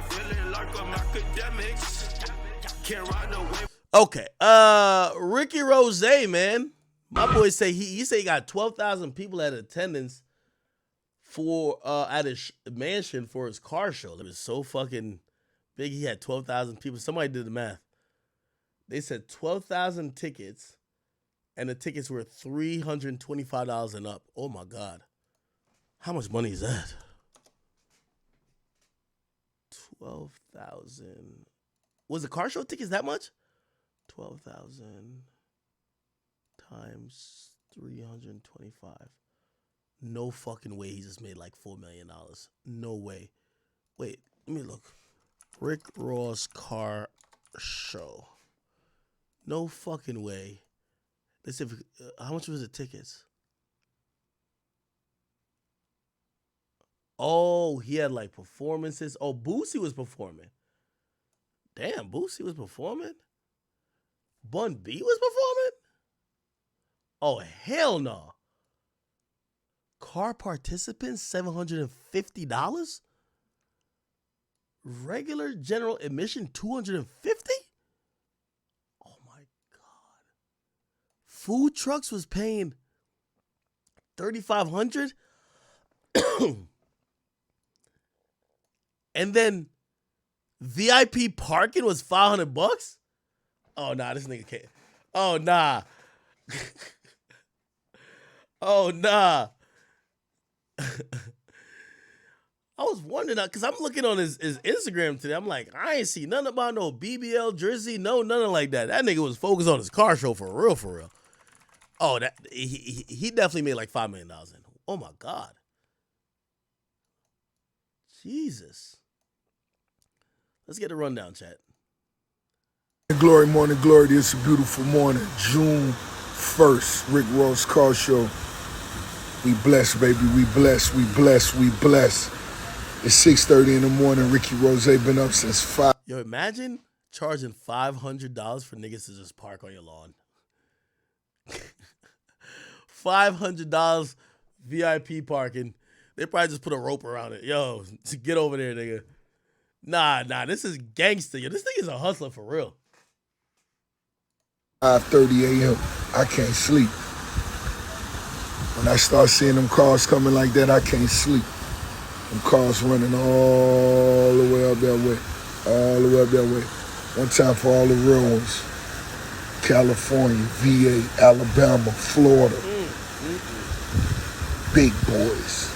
feeling like I'm Akademiks. Can't ride no wave. Okay, Ricky Rose, man. My boy say he say he got 12,000 people at attendance for at his mansion for his car show. It was so fucking big. He had 12,000 people. Somebody did the math. They said 12,000 tickets, and the tickets were $325 and up. Oh my God, how much money is that? 12,000. Was the car show tickets that much? 12,000 times 325. No fucking way he just made like $4 million. No way. Wait, let me look. Rick Ross car show. No fucking way. Let's see if, how much was the tickets? Oh, he had like performances. Oh, Boosie was performing. Damn, Boosie was performing? Bun B was performing? Oh, hell no. Car participants, $750? Regular general admission, $250? Oh my God. Food trucks was paying $3,500? And then VIP parking was $500? Oh nah, this nigga can't. Oh nah. Oh nah. I was wondering because I'm looking on his Instagram today. I'm like, I ain't see nothing about no BBL jersey, no nothing like that. That nigga was focused on his car show for real, for real. Oh, that he definitely made like $5 million. Oh my God. Jesus. Let's get a rundown, chat. Glory, morning glory. It's a beautiful morning. June 1st, Rick Ross Car Show. We bless, baby. We bless, we bless, we bless. It's 6:30 in the morning. Ricky Rose been up since 5. Yo, imagine charging $500 for niggas to just park on your lawn. $500 VIP parking. They probably just put a rope around it. Yo, get over there, nigga. Nah, this is gangster. Yo, this nigga's a hustler for real. 5:30 a.m. I can't sleep. When I start seeing them cars coming like that, I can't sleep. Them cars running all the way up that way. All the way up that way. One time for all the real ones. California, VA, Alabama, Florida. Big boys.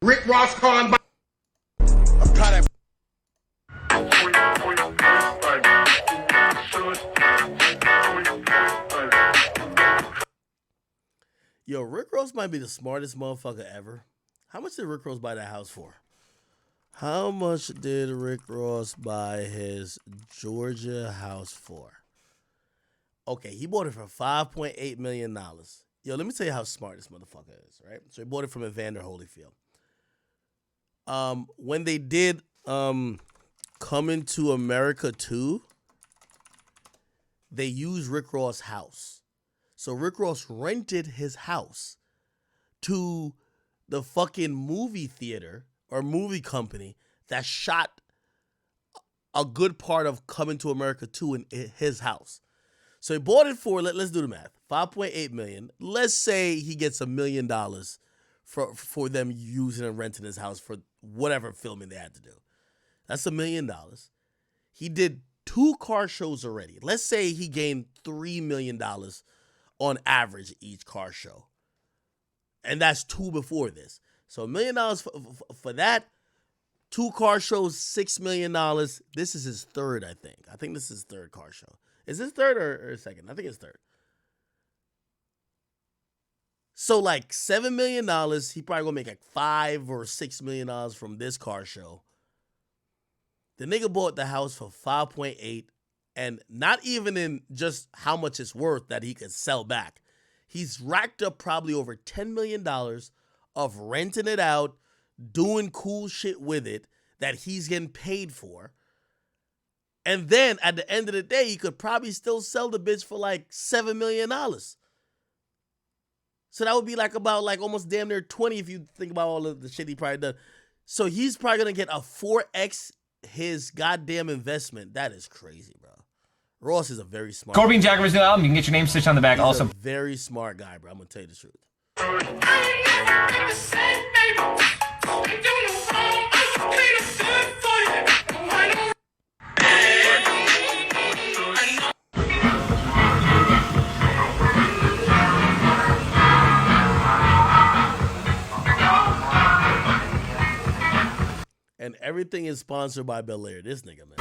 Rick Ross Con. I'm proud of. Yo, Rick Ross might be the smartest motherfucker ever. How much did Rick Ross buy that house for? How much did Rick Ross buy his Georgia house for? Okay, he bought it for $5.8 million. Yo, let me tell you how smart this motherfucker is, right? So he bought it from Evander Holyfield. When they did Coming to America 2, they used Rick Ross' house. So Rick Ross rented his house to the fucking movie theater or movie company that shot a good part of Coming to America 2 in his house. So he bought it for, let's do the math, $5.8 million. Let's say he gets $1 million for them using and renting his house for whatever filming they had to do. That's $1 million. He did 2 car shows already. Let's say he gained $3 million on average each car show. And that's 2 before this. So $1 million for that. 2 car shows, $6 million. This is his third, I think. I think this is his third car show. Is this third or second? I think it's third. So like $7 million, he probably gonna make like $5 or $6 million from this car show. The nigga bought the house for 5.8, and not even in just how much it's worth that he could sell back. He's racked up probably over $10 million of renting it out, doing cool shit with it that he's getting paid for. And then at the end of the day, he could probably still sell the bitch for like $7 million. So that would be like about like almost damn near 20 if you think about all of the shit he probably done. So he's probably gonna get a 4x his goddamn investment. That is crazy, bro. Ross is a very smart Corbin Jagger's new album. You can get your name stitched on the back. He's Also, a very smart guy, bro. I'm gonna tell you the truth. And everything is sponsored by Belaire. This nigga, man.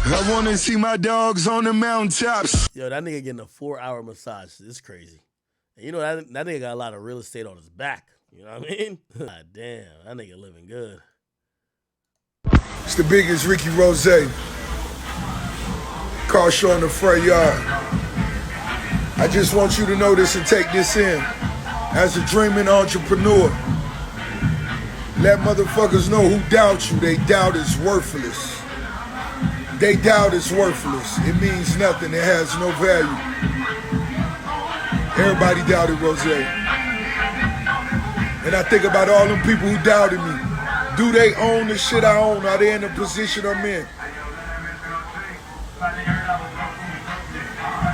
I want to see my dogs on the mountaintops. Yo, that nigga getting a 4-hour massage. This is crazy. And you know, that nigga got a lot of real estate on his back. You know what I mean? God damn, that nigga living good. It's the biggest Ricky Rose. Car Show in the front yard. I just want you to know this and take this in. As a dreaming entrepreneur, let motherfuckers know who doubt you. They doubt is worthless. They doubt is worthless. It means nothing. It has no value. Everybody doubted Rose. And I think about all them people who doubted me. Do they own the shit I own? Are they in the position I'm in?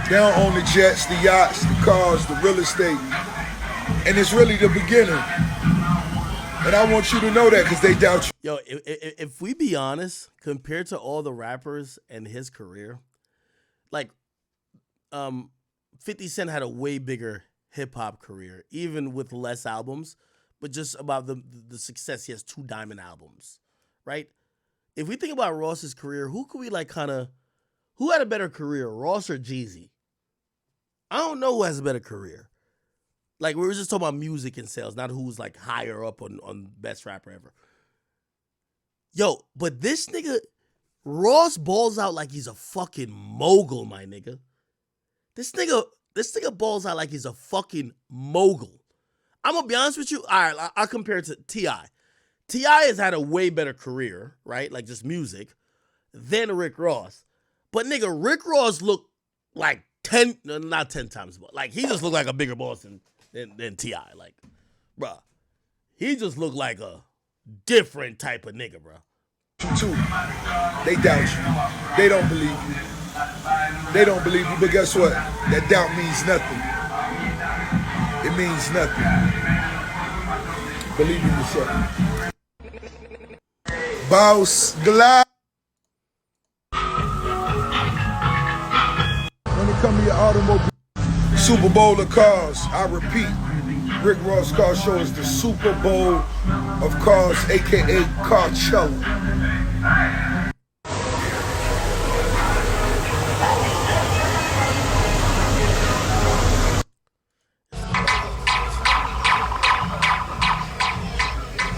They don't own the jets, the yachts, the cars, the real estate. And it's really the beginning. And I want you to know that because they doubt you. Yo, if we be honest, compared to all the rappers and his career, like 50 Cent had a way bigger hip-hop career, even with less albums, but just about the success. He has 2 diamond albums, right? If we think about Ross's career, who could we like kind of, who had a better career, Ross or Jeezy? I don't know who has a better career. Like, we were just talking about music and sales, not who's like higher up on best rapper ever. Yo, but this nigga, Ross balls out like he's a fucking mogul, my nigga. This nigga balls out like he's a fucking mogul. I'm gonna be honest with you. All right, I'll compare it to T.I. T.I. has had a way better career, right? Like just music, than Rick Ross. But nigga, Rick Ross looked like not 10 times, but like he just looked like a bigger boss than T.I. Like, bruh, he just looked like a different type of nigga, bruh. Too. They doubt you. They don't believe you. They don't believe you, but guess what? That doubt means nothing. It means nothing. Believe in yourself. Boss Glide. When it comes to your automobile, Super Bowl of cars, I repeat, Rick Ross Car Show is the Super Bowl of cars, aka Carcello.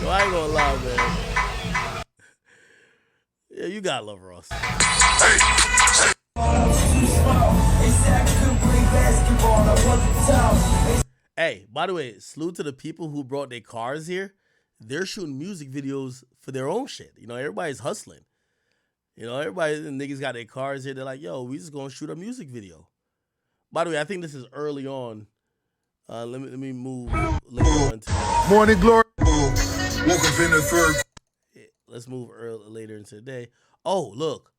Yo, I ain't gonna lie, man. Yeah, you gotta love Ross. Hey, by the way, salute to the people who brought their cars here. They're shooting music videos for their own shit. You know, everybody's hustling. You know, everybody, the niggas got their cars here. They're like, yo, we just gonna shoot a music video. By the way, I think this is early on. Let me move later on today. Morning glory. Woke up in the third. Let's move later into the day. Oh, look.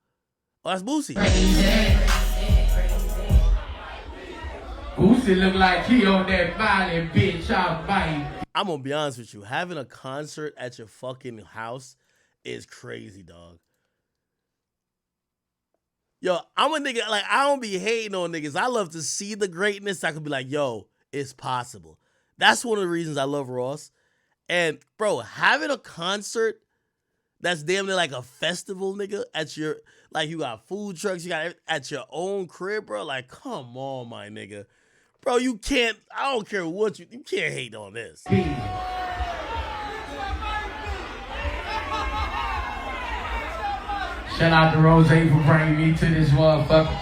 Oh, that's Boosie. Boosie look like he on that violent bitch out bite. I'm gonna be honest with you. Having a concert at your fucking house is crazy, dog. Yo, I'm a nigga, like, I don't be hating on niggas. I love to see the greatness. I could be like, yo, it's possible. That's one of the reasons I love Ross. And, bro, having a concert that's damn near like a festival, nigga, at your, like, you got food trucks, you got at your own crib, bro. Like, come on, my nigga. Bro, you can't, I don't care what you can't hate on this. Shout out to Rose for bringing me to this motherfucker.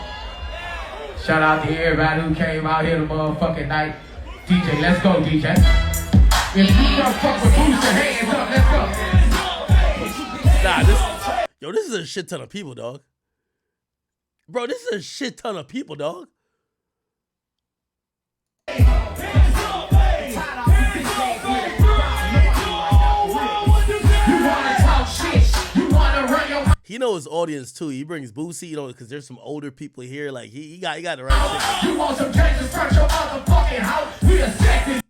Shout out to everybody who came out here the motherfucking night. DJ, let's go, DJ. If you don't fuck with Boosie, hands up, let's go. Nah, this is a shit ton of people, dog. Bro, this is a shit ton of people, dog. He knows his audience too. He brings Boosie, you know, because there's some older people here. Like he got the right shit. You want some changes from your motherfucking house? We a second.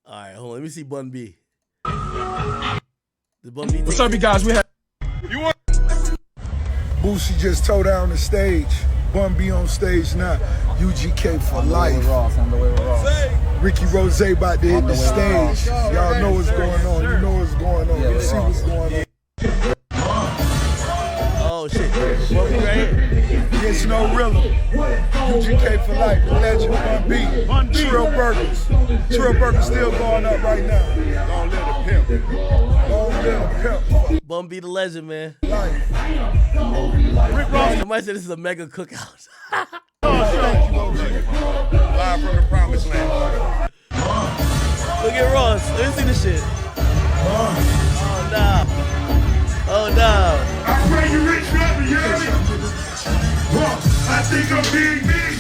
All right, hold on. Let me see Bun B. The Bun B. What's up, you guys? We have. Boosie just tore down the stage. Bun B on stage now. UGK for life. Ricky Rose about to hit the stage. Y'all know what's going on. You know what's going on. You see what's going on. Oh shit. Bun B right here. It's no rhythm. UGK for life. The legend Bun B. Trill Burgers. Trill Burgers still going up right now. Long live the pimp. Long live the pimp. Bun B the legend, man. Life. Somebody said this is a mega cookout. Live from the promised land. Look at Ross. Let me see this shit. Oh no. Oh no. I pray you rich rapper, you hear me? I think I'm being big.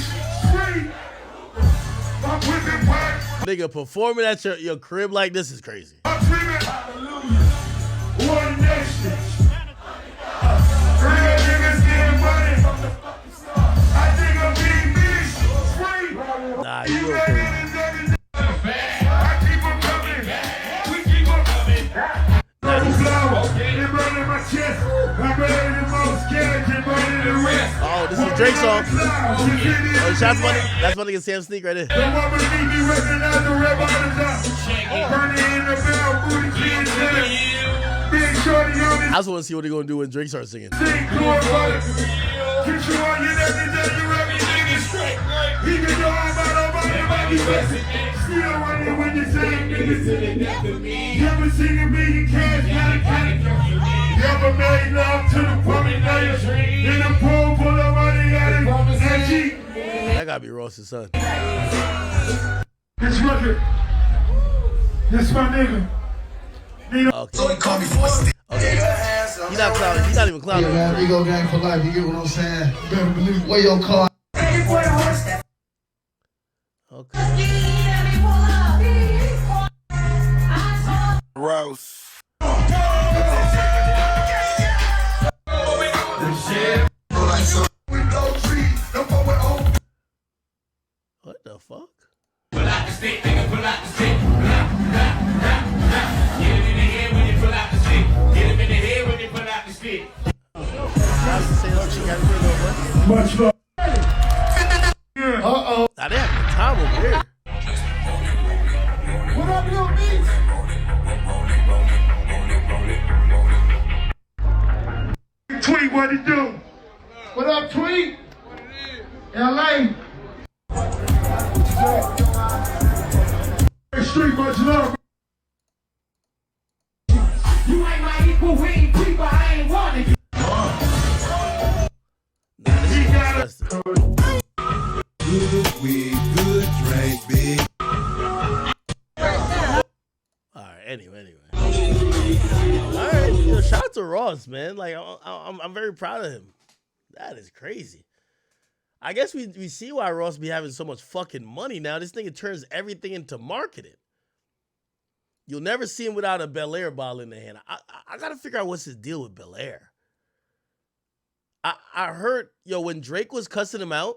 Free. I'm whipping back. Nigga, performing at your crib like this is crazy. I'm screaming. Hallelujah. One nation. Real niggas getting money. I think I'm being big. Free. Nah, you real crazy. I keep on coming. We keep on coming. Purple flower. It burn in my chest. I'm better than most scared. It burn in the rest. Oh, this is a Drake song. Oh, shots money. That's my nigga Sam Sneak right there. The woman need me recognize the red bottoms up. Burning in the bell, booty kids in. Big shorty on I just want to see what they're gonna do when Drake starts singing. Sing, corn butter. Get you on your neck and tell you everything is straight. Even though I'm out might be blessed. Still running when you say niggas in it to me. Never seen a million cash, got a cat. Never made love to the woman that you in a pool full of money at it. And she. That gotta be Ross's son. This record. This my nigga. Okay. Okay. He not clowning. He not even clowning. Yeah, man, Ego gang for life. You get what I'm saying? You better believe where your car. Okay. Rouse. What the fuck? Pull out the stick, nigga, pull out the stick. Get him in the head when you pull out the stick. Get him in the head when you pull out the stick. Much love. Uh-oh. Now they having a time over here. What up, little beats? Tweet what it do? What up, Tweet? LA. Street, much love. You ain't my equal, we ain't people, I ain't wanting you. Nah, this is disgusting. Alright, anyway. Alright, yo, shout out to Ross, man. Like, I'm very proud of him. That is crazy. I guess we see why Ross be having so much fucking money now. This nigga turns everything into marketing. You'll never see him without a Belaire bottle in the hand. I gotta figure out what's his deal with Belaire. I heard, yo, when Drake was cussing him out,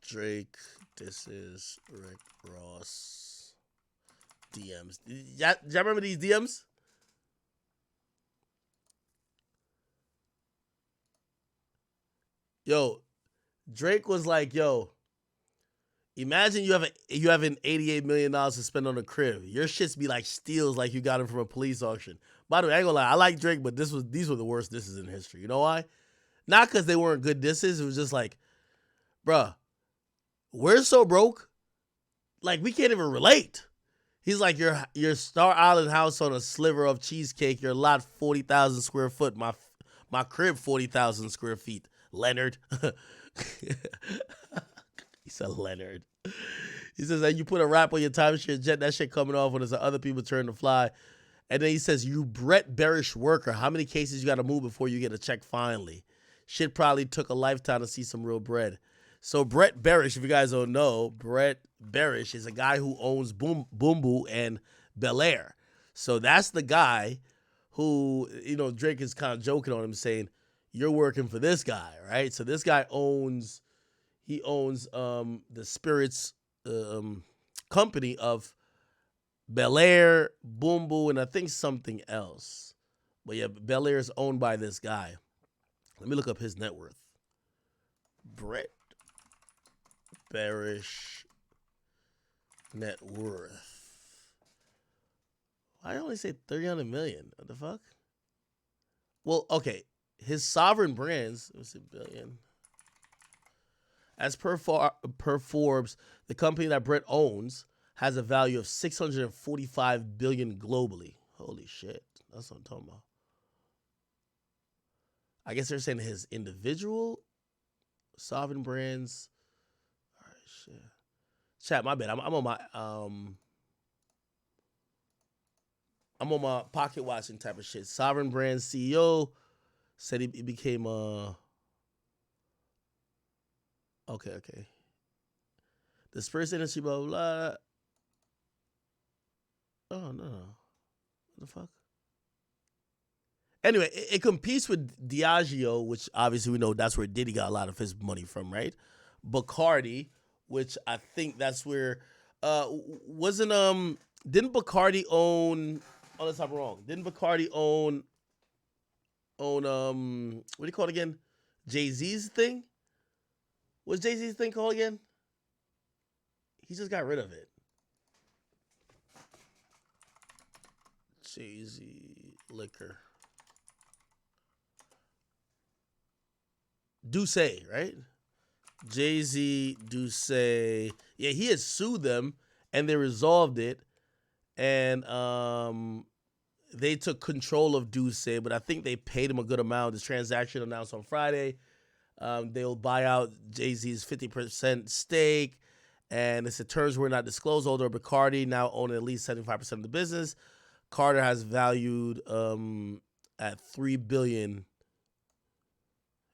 Drake, this is Rick Ross DMs. Y'all remember these DMs? Yo, Drake was like, yo, imagine you have an $88 million to spend on a crib. Your shits be like steals, like you got them from a police auction. By the way, I ain't gonna lie, I like Drake, but these were the worst disses in history. You know why? Not because they weren't good disses. It was just like, bruh, we're so broke, like we can't even relate. He's like, your Star Island house on a sliver of cheesecake, your lot 40,000 square foot, my crib 40,000 square feet. Leonard. He said Leonard. He says that you put a wrap on your timeshare jet, that shit coming off when it's other people turn to fly. And then he says, you Brett Berish worker, how many cases you got to move before you get a check finally? Shit probably took a lifetime to see some real bread. So Brett Berish, if you guys don't know, Brett Berish is a guy who owns Boom Boo and Belaire. So that's the guy who, Drake is kind of joking on him saying, you're working for this guy, right? So this guy owns the spirits company of Belaire, Boom Boo, and I think something else. But yeah, Belaire is owned by this guy. Let me look up his net worth. Brett Berish net worth. I only say 300 million. What the fuck? Well, okay. His sovereign brands, let's see, billion. As per Forbes, the company that Brett owns has a value of 645 billion globally. Holy shit. That's what I'm talking about. I guess they're saying his individual sovereign brands. All right, shit. Chat, my bad. I'm on my pocket watching type of shit. Sovereign Brands CEO said he became okay. The spirits industry, blah blah blah. Oh no. What the fuck? Anyway, it competes with Diageo, which obviously we know that's where Diddy got a lot of his money from, right? Bacardi, which I think that's where didn't Bacardi own, unless I'm wrong, didn't Bacardi own what do you call it again? Jay-Z's thing? What's Jay-Z's thing called again? He just got rid of it. Jay-Z liquor. Douce, right? Jay-Z, Douce. Yeah, he had sued them and they resolved it. And they took control of Douce, but I think they paid him a good amount. This transaction announced on Friday. They'll buy out Jay-Z's 50% stake. And it's the terms were not disclosed. Although Bacardi now owning at least 75% of the business. Carter has valued at $3 billion.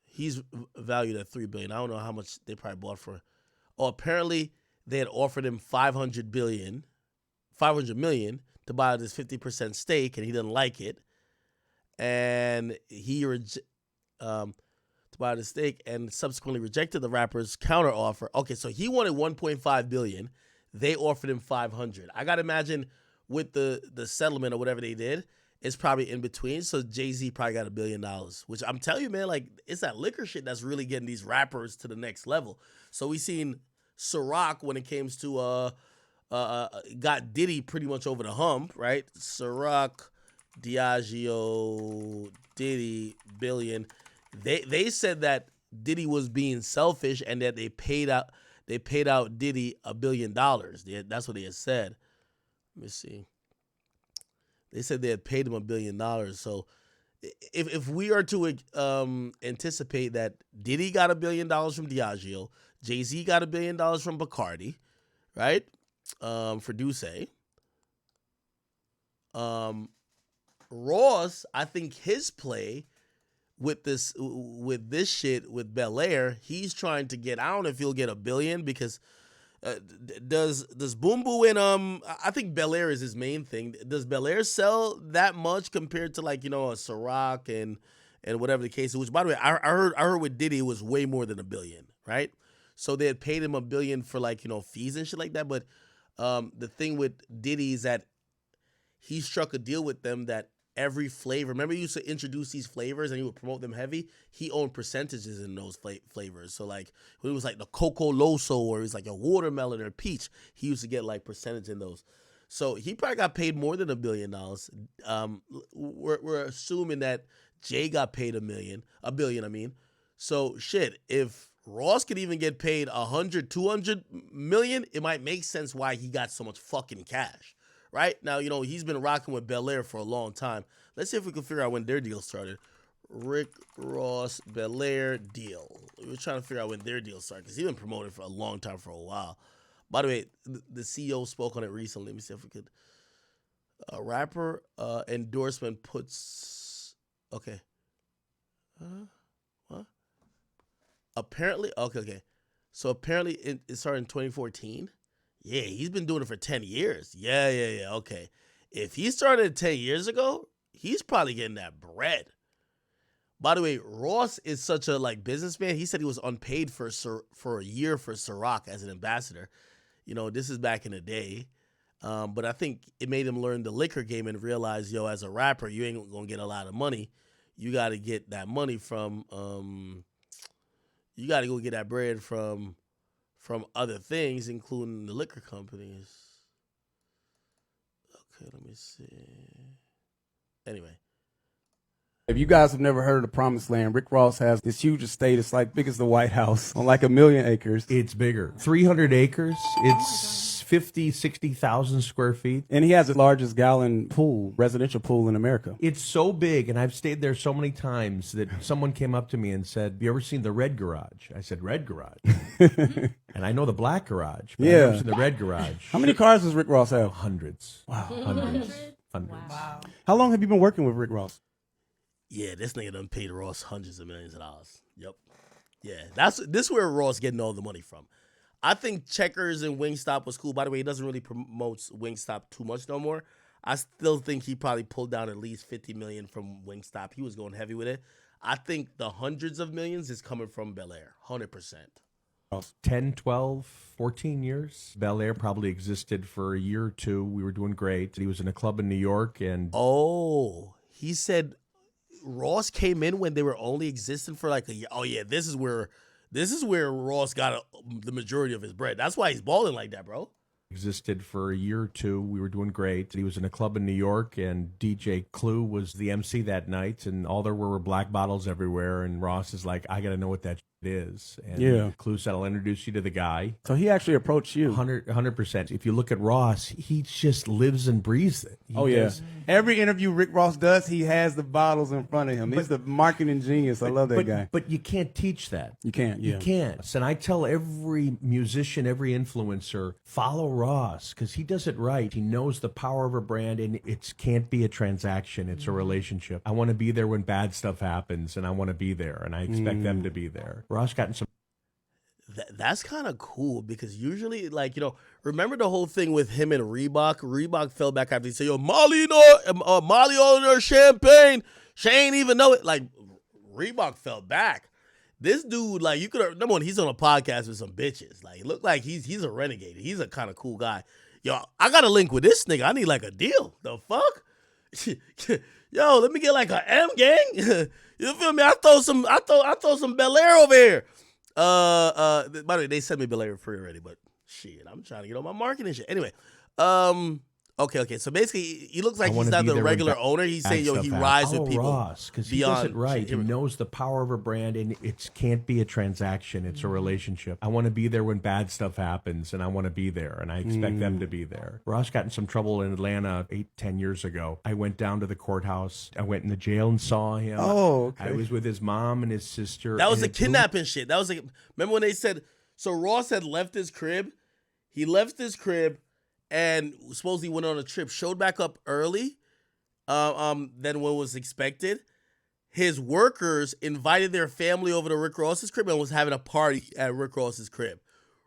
He's valued at $3 billion. I don't know how much they probably bought for. Oh, apparently they had offered him $500 million to buy out his 50% stake, and he didn't like it. And he to buy the stake, and subsequently rejected the rapper's counter offer. Okay, so he wanted $1.5 billion. They offered him $500. I gotta imagine with the settlement or whatever they did, it's probably in between. So Jay-Z probably got $1 billion, which I'm telling you, man, like it's that liquor shit that's really getting these rappers to the next level. So we seen Ciroc when it comes to got Diddy pretty much over the hump, right? Ciroc, Diageo, Diddy, billion. They said that Diddy was being selfish and that they paid out Diddy $1 billion. That's what they had said. Let me see. They said they had paid him $1 billion. So if we are to anticipate that Diddy got $1 billion from Diageo, Jay-Z got $1 billion from Bacardi, right? For Douce. Ross, I think his play with this shit with Belaire, he's trying to get, I don't know if he'll get $1 billion because does Boom Boo and I think Belaire is his main thing. Does Belaire sell that much compared to like, a Ciroc and whatever the case is? Which by the way, I heard with Diddy it was way more than $1 billion, right? So they had paid him $1 billion for like, fees and shit like that. But the thing with Diddy is that he struck a deal with them that every flavor, remember he used to introduce these flavors and he would promote them heavy? He owned percentages in those flavors. So like when it was like the Coco Loso or it was like a watermelon or peach, he used to get like percentage in those. So he probably got paid more than $1 billion. We're assuming that Jay got paid $1 billion, I mean. So shit, if Ross could even get paid 100, 200 million, it might make sense why he got so much fucking cash. Right? Now, he's been rocking with Belaire for a long time. Let's see if we can figure out when their deal started. Rick Ross Belaire deal. We're trying to figure out when their deal started because he's been promoted for a long time, for a while. By the way, the CEO spoke on it recently. Let me see if we could. Rapper endorsement puts. Okay. What? Apparently, okay. So apparently it started in 2014. Yeah, he's been doing it for 10 years. Yeah. Okay. If he started 10 years ago, he's probably getting that bread. By the way, Ross is such a businessman. He said he was unpaid for a year for Ciroc as an ambassador. You know, this is back in the day. But I think it made him learn the liquor game and realize, as a rapper, you ain't gonna get a lot of money. You got to get that money from. You got to go get that bread from other things, including the liquor companies. Okay, let me see. Anyway. If you guys have never heard of the Promised Land, Rick Ross has this huge estate. It's big as the White House, on 1 million acres. It's bigger. 300 acres. It's 50, 60,000 square feet. And he has the largest gallon pool, residential pool in America. It's so big, and I've stayed there so many times that someone came up to me and said, have you ever seen the red garage? I said, red garage? And I know the black garage, but I've never seen the red garage. How many cars does Rick Ross have? Hundreds. Wow. Hundreds. Wow. How long have you been working with Rick Ross? Yeah, this nigga done paid Ross hundreds of millions of dollars. Yep. Yeah, this is where Ross getting all the money from. I think Checkers and Wingstop was cool. By the way, he doesn't really promote Wingstop too much no more. I still think he probably pulled down at least $50 million from Wingstop. He was going heavy with it. I think the hundreds of millions is coming from Belaire, 100%. 10, 12, 14 years. Belaire probably existed for a year or two. We were doing great. He was in a club in New York, and he said Ross came in when they were only existing for a year. Oh yeah, this is where Ross got the majority of his bread. That's why he's balling like that, bro. Existed for a year or two. We were doing great. He was in a club in New York, and DJ Clue was the MC that night, and all there were black bottles everywhere, and Ross is like, I got to know what that is. And Clue said, I'll introduce you to the guy. So he actually approached you. 100%. If you look at Ross, he just lives and breathes it. Every interview Rick Ross does, he has the bottles in front of him. He's the marketing genius. I love that guy. But you can't teach that. You can't. You can't. And I tell every musician, every influencer, follow Ross, because he does it right. He knows the power of a brand, and it can't be a transaction. It's a relationship. I want to be there when bad stuff happens, and I want to be there, and I expect them to be there. Ross got in some. That's kind of cool, because usually, remember the whole thing with him and Reebok? Reebok fell back after he said, Molly all in her champagne. She ain't even know it. Reebok fell back. This dude, you could have, number one, he's on a podcast with some bitches. It looked like he's a renegade. He's a kind of cool guy. Yo, I got a link with this nigga. I need a deal. The fuck? Yo, let me get a M gang. You feel me? I throw some Belaire over here. By the way, they sent me Belaire free already, but shit, I'm trying to get on my marketing shit. Anyway, okay. So basically, he looks like he's not the regular owner. He's saying, he rides with people. Ross, because he does it right. He knows the power of a brand, and it can't be a transaction. It's a relationship. I want to be there when bad stuff happens, and I want to be there, and I expect them to be there. Ross got in some trouble in Atlanta 8-10 years ago. I went down to the courthouse. I went in the jail and saw him. Oh, okay. I was with his mom and his sister. That was the kidnapping shit. That was remember when they said, so Ross had left his crib? He left his crib and supposedly went on a trip, showed back up early than what was expected. His workers invited their family over to Rick Ross's crib and was having a party at Rick Ross's crib.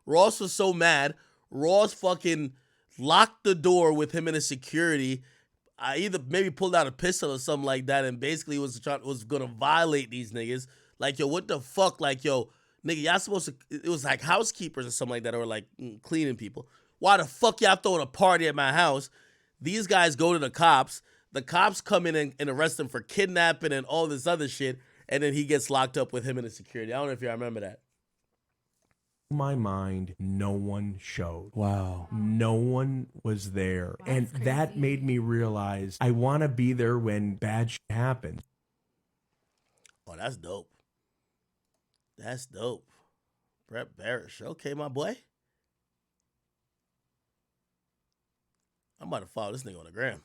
Ross was so mad, Ross fucking locked the door with him and his security. I either maybe pulled out a pistol or something like that, and basically was gonna violate these niggas. Yo, what the fuck? Yo, nigga, y'all supposed to, it was housekeepers or something like that, or cleaning people. Why the fuck y'all throwing a party at my house? These guys go to the cops. The cops come in and arrest him for kidnapping and all this other shit, and then he gets locked up with him and his security. I don't know if you remember that. In my mind, no one showed. Wow. No one was there. And that made me realize I want to be there when bad shit happens. Oh, that's dope. That's dope. Brett Barish. Okay, my boy. I'm about to follow this nigga on the gram.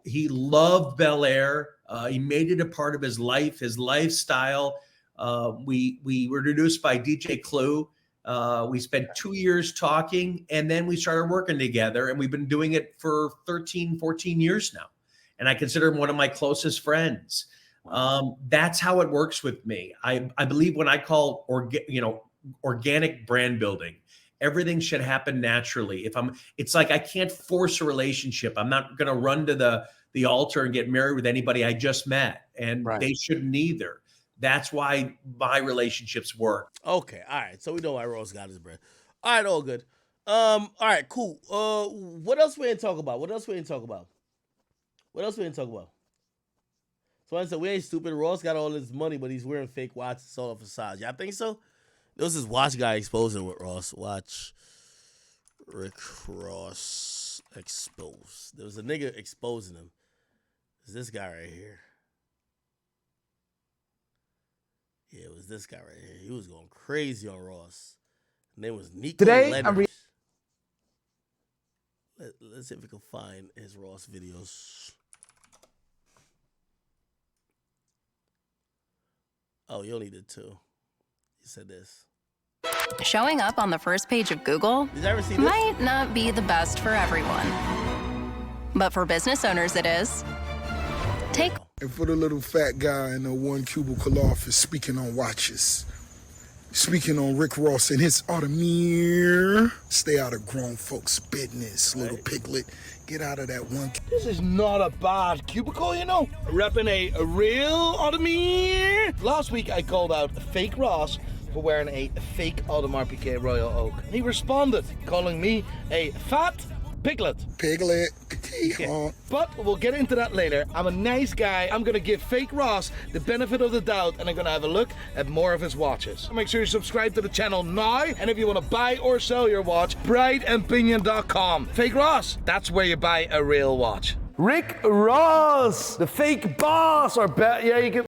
He loved Belaire. He made it a part of his life, his lifestyle. We were introduced by DJ Clue. We spent 2 years talking, and then we started working together, and we've been doing it for 13, 14 years now. And I consider him one of my closest friends. That's how it works with me. I believe when I call organic brand building, everything should happen naturally. It's like I can't force a relationship. I'm not going to run to the altar and get married with anybody I just met, and they shouldn't either. That's why my relationships work. Okay, all right. So we know why Ross got his bread. All right, all good. All right, cool. What else we didn't talk about? So I said, we ain't stupid. Ross got all his money, but he's wearing fake watches. It's all a facade. Y'all think so? There was this watch guy exposing with Ross. Watch Rick Ross exposed. There was a nigga exposing him. It's this guy right here. Yeah, it was this guy right here. He was going crazy on Ross. His name was Nico Leonard. Let's see if we can find his Ross videos. Oh, you only did 2. He said this. Showing up on the first page of Google might not be the best for everyone. But for business owners, it is. And for the little fat guy in the one cubicle office speaking on watches, speaking on Rick Ross and his Audemars. Stay out of grown folks' business, little piglet. Get out of that one. This is not a bad cubicle, you know. Repping a real Audemars. Last week I called out fake Ross for wearing a fake Audemars Piguet Royal Oak. He responded, calling me a fat piglet. Piglet. Yeah. But we'll get into that later. I'm a nice guy. I'm gonna give fake Ross the benefit of the doubt, and I'm gonna have a look at more of his watches. Make sure you subscribe to the channel now, and if you want to buy or sell your watch, brideandpinion.com. Fake Ross, that's where you buy a real watch. Rick Ross, the fake boss, yeah, you can